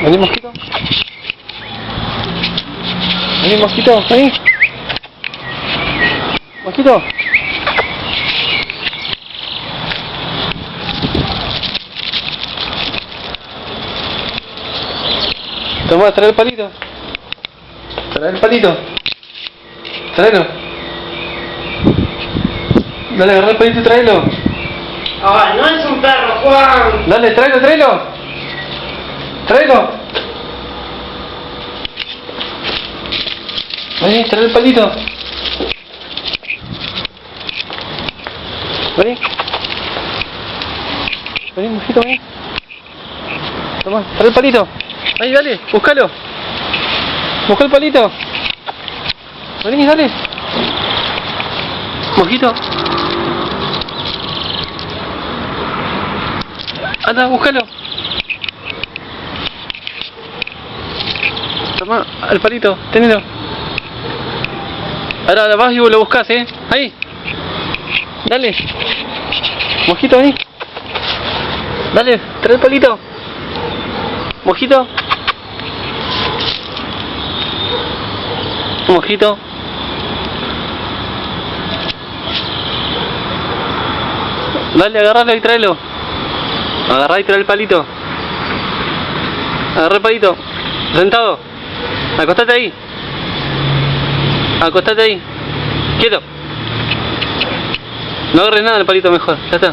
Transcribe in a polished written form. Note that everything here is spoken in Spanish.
Vení, mosquito. Vení, mosquito, vení. Mosquito. Toma, trae el palito. Trae el palito. Tráelo. Dale, agarra el palito y tráelo. ¡Ay, no es un perro, Juan! Dale, tráelo, tráelo. Tráelo. Vení, trae el palito. Vení. Vení, mosquito, vení. Toma, trae el palito. Ahí, dale, búscalo. Busca el palito. Vení, dale. Mosquito. Anda, búscalo. Toma, el palito, tenelo. Ahora vas y lo buscas, ahí. Dale. Mosquito, vení. Dale, trae el palito. Mosquito. Mosquito. Dale, agarralo y tráelo. Agarrá y trae el palito. Agarrá el palito. Sentado. Acostate ahí. Acostate ahí. Quieto. No agarres nada el palito mejor. Ya está.